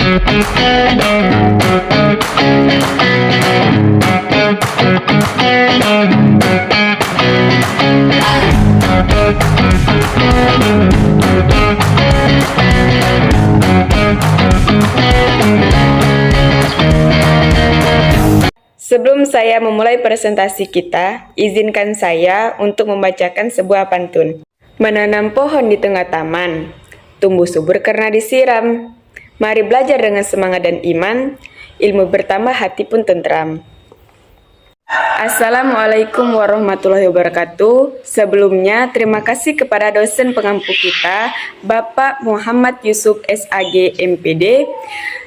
Sebelum saya memulai presentasi kita, izinkan saya untuk membacakan sebuah pantun. Menanam pohon di tengah taman, tumbuh subur karena disiram. Mari belajar dengan semangat dan iman, ilmu bertambah hati pun tentram. Assalamualaikum warahmatullahi wabarakatuh. Sebelumnya, terima kasih kepada dosen pengampu kita, Bapak Muhammad Yusuf SAG MPD.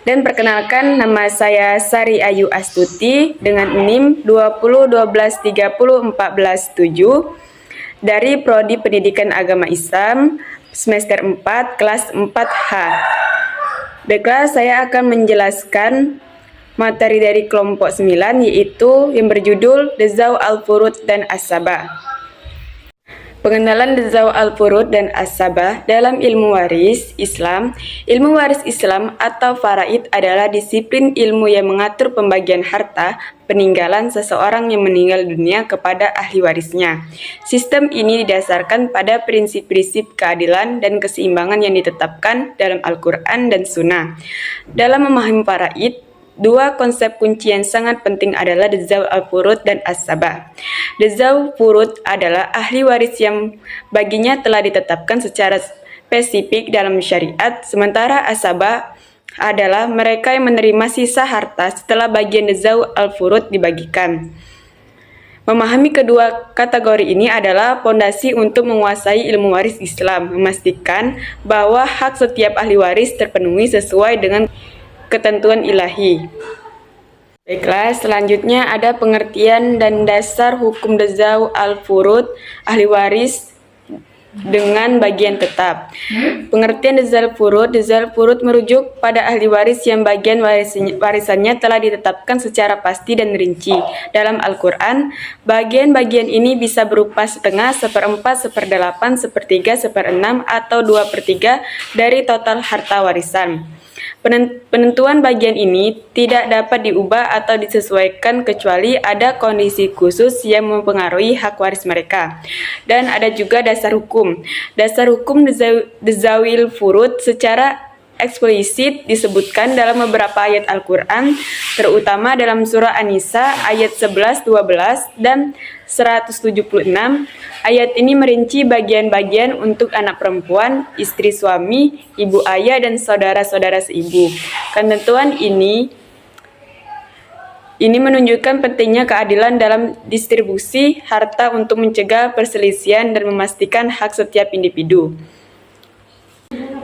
Dan perkenalkan, nama saya Sari Ayu Astuti dengan NIM 2012301407 dari Prodi Pendidikan Agama Islam semester 4 kelas 4H. Baiklah, saya akan menjelaskan materi dari kelompok 9, yaitu yang berjudul Dzau al-Furud dan As-Sabah. Pengenalan Dzau al-Furud dan As-Sabah dalam ilmu waris Islam. Ilmu waris Islam atau faraid adalah disiplin ilmu yang mengatur pembagian harta peninggalan seseorang yang meninggal dunia kepada ahli warisnya. Sistem ini didasarkan pada prinsip-prinsip keadilan dan keseimbangan yang ditetapkan dalam Al-Quran dan Sunnah. Dalam memahami faraid, dua konsep kunci yang sangat penting adalah Dzau al-Furud dan As-Sabah. Dzau Furud adalah ahli waris yang baginya telah ditetapkan secara spesifik dalam syariat, sementara As-Sabah adalah mereka yang menerima sisa harta setelah bagian Dzau al-Furud dibagikan. Memahami kedua kategori ini adalah fondasi untuk menguasai ilmu waris Islam, memastikan bahwa hak setiap ahli waris terpenuhi sesuai dengan ketentuan ilahi. Baiklah, selanjutnya ada pengertian dan dasar hukum Dzau al-Furud, ahli waris dengan bagian tetap. Pengertian Dzau al-Furud merujuk pada ahli waris yang bagian warisannya telah ditetapkan secara pasti dan rinci. Dalam Al-Quran, bagian-bagian ini bisa berupa setengah, seperempat, seperdelapan, sepertiga, seperenam, atau 2/3 dari total harta warisan. Penentuan bagian ini tidak dapat diubah atau disesuaikan kecuali ada kondisi khusus yang mempengaruhi hak waris mereka. Dan ada juga dasar hukum. Dasar hukum Dzawil Furud secara eksplisit disebutkan dalam beberapa ayat Al-Quran, terutama dalam surah An-Nisa ayat 11, 12, dan 176. Ayat ini merinci bagian-bagian untuk anak perempuan, istri suami, ibu ayah, dan saudara-saudara seibu. Ketentuan ini menunjukkan pentingnya keadilan dalam distribusi harta untuk mencegah perselisihan dan memastikan hak setiap individu.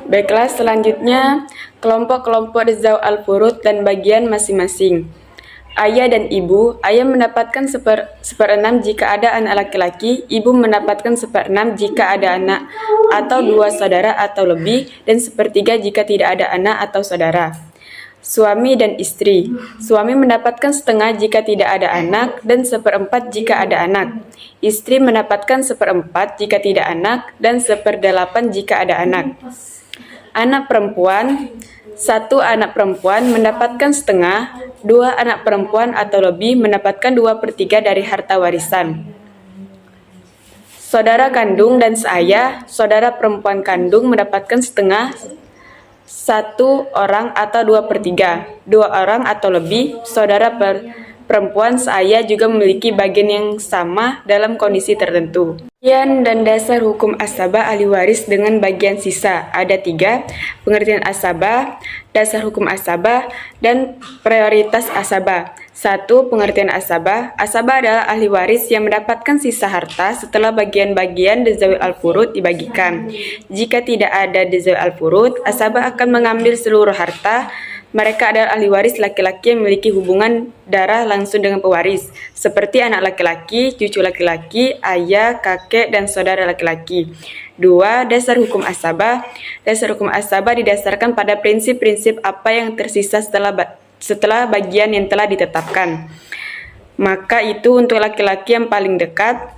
Baiklah, selanjutnya kelompok-kelompok Dzau al-Furud dan bagian masing-masing. Ayah dan ibu, ayah mendapatkan seperenam jika ada anak laki-laki, ibu mendapatkan seperenam jika ada anak atau dua saudara atau lebih, dan sepertiga jika tidak ada anak atau saudara. Suami dan istri, suami mendapatkan setengah jika tidak ada anak, dan seperempat jika ada anak. Istri mendapatkan seperempat jika tidak anak, dan seperdelapan jika ada anak. Anak perempuan, satu anak perempuan mendapatkan setengah, dua anak perempuan atau lebih mendapatkan 2/3 dari harta warisan. Saudara kandung dan seayah, saudara perempuan kandung mendapatkan setengah, satu orang atau 2/3, dua orang atau lebih, saudara perempuan seayah juga memiliki bagian yang sama dalam kondisi tertentu. Dan dasar hukum As-Sabah ahli waris dengan bagian sisa ada 3, pengertian As-Sabah, dasar hukum As-Sabah, dan prioritas As-Sabah. 1. Pengertian As-Sabah. As-Sabah adalah ahli waris yang mendapatkan sisa harta setelah bagian-bagian Dzau al-Furud dibagikan. Jika tidak ada Dzau al-Furud, As-Sabah akan mengambil seluruh harta. Mereka adalah ahli waris laki-laki yang memiliki hubungan darah langsung dengan pewaris, seperti anak laki-laki, cucu laki-laki, ayah, kakek, dan saudara laki-laki. 2. Dasar hukum As-Sabah. Dasar hukum As-Sabah didasarkan pada prinsip-prinsip apa yang tersisa setelah bagian yang telah ditetapkan. Maka itu untuk laki-laki yang paling dekat,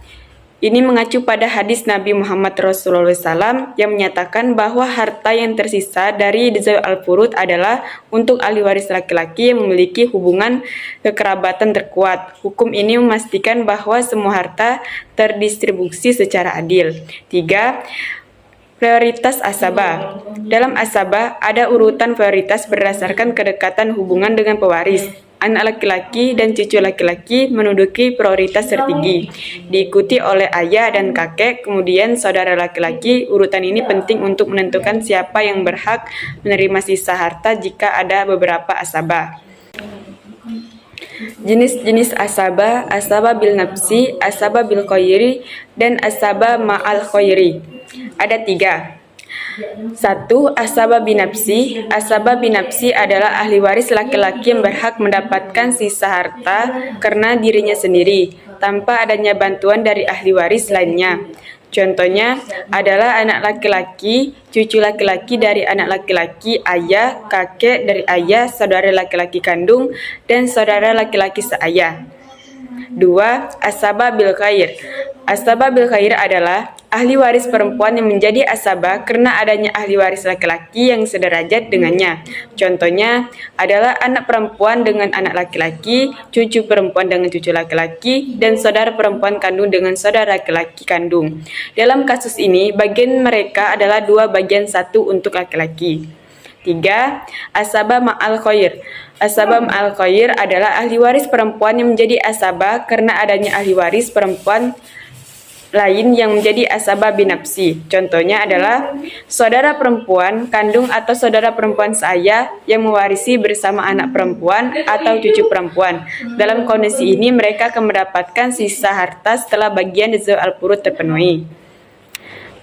Ini mengacu pada hadis Nabi Muhammad SAW yang menyatakan bahwa harta yang tersisa dari Dzawil al-Furud adalah untuk ahli waris laki-laki yang memiliki hubungan kekerabatan terkuat. Hukum ini memastikan bahwa semua harta terdistribusi secara adil. 3. Prioritas asabah. Dalam asabah ada urutan prioritas berdasarkan kedekatan hubungan dengan pewaris. Anak laki-laki dan cucu laki-laki menduduki prioritas tertinggi, diikuti oleh ayah dan kakek, kemudian saudara laki-laki. Urutan ini penting untuk menentukan siapa yang berhak menerima sisa harta jika ada beberapa asabah. Jenis-jenis asabah: asabah bil nafsi, asabah bil khairi, dan asabah ma'al khairi. Ada 3. 1. Asabah binafsi. Asabah binafsi adalah ahli waris laki-laki yang berhak mendapatkan sisa harta karena dirinya sendiri, tanpa adanya bantuan dari ahli waris lainnya. Contohnya adalah anak laki-laki, cucu laki-laki dari anak laki-laki, ayah, kakek dari ayah, saudara laki-laki kandung, dan saudara laki-laki seayah. 2. Asabah bil khair. Asabah bil khair adalah ahli waris perempuan yang menjadi asabah karena adanya ahli waris laki-laki yang sederajat dengannya. Contohnya adalah anak perempuan dengan anak laki-laki, cucu perempuan dengan cucu laki-laki, dan saudara perempuan kandung dengan saudara laki-laki kandung. Dalam kasus ini, bagian mereka adalah 2 bagian 1 untuk laki-laki. 3. Asabah ma'al khair. Asabah ma'al khair adalah ahli waris perempuan yang menjadi asabah karena adanya ahli waris perempuan lain yang menjadi asabah binafsi. Contohnya adalah saudara perempuan kandung atau saudara perempuan seayah yang mewarisi bersama anak perempuan atau cucu perempuan. Dalam kondisi ini mereka akan mendapatkan sisa harta setelah bagian Dzawil al-Furud terpenuhi.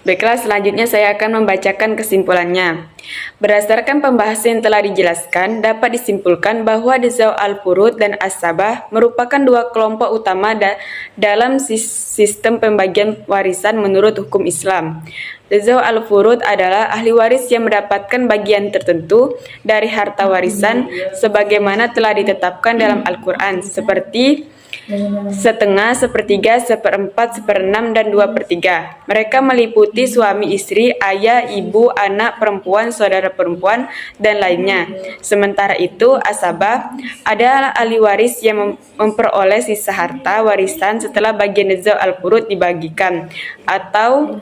Baiklah, selanjutnya saya akan membacakan kesimpulannya. Berdasarkan pembahasan yang telah dijelaskan, dapat disimpulkan bahwa Dzawil al-Furud dan asabah merupakan 2 kelompok utama dalam sistem pembagian warisan menurut hukum Islam. Dzawil al-Furud adalah ahli waris yang mendapatkan bagian tertentu dari harta warisan sebagaimana telah ditetapkan dalam Al-Quran, seperti setengah, sepertiga, seperempat, seperenam, dan 2/3. Mereka meliputi suami istri, ayah, ibu, anak perempuan, saudara perempuan, dan lainnya. Sementara itu, asabah adalah ahli waris yang memperoleh sisa harta warisan setelah bagian Dzawil al-Furud dibagikan, atau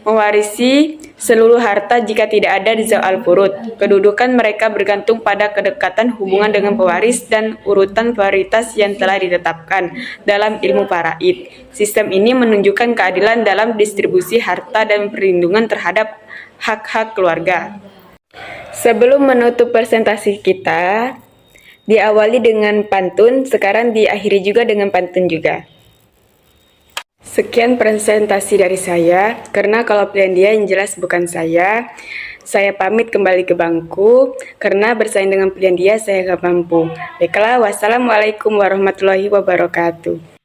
mewarisi seluruh harta jika tidak ada Dzawil al-Furud. Kedudukan mereka bergantung pada kedekatan hubungan dengan pewaris dan urutan prioritas yang telah ditetapkan dalam ilmu faraid. Sistem ini menunjukkan keadilan dalam distribusi harta dan perlindungan terhadap hak-hak keluarga. Sebelum menutup presentasi kita, diawali dengan pantun, sekarang diakhiri juga dengan pantun juga. Sekian presentasi dari saya, karena kalau pilihan dia yang jelas bukan saya. Saya pamit kembali ke bangku, karena bersaing dengan pilihan dia saya gak mampu. Baiklah, wassalamualaikum warahmatullahi wabarakatuh.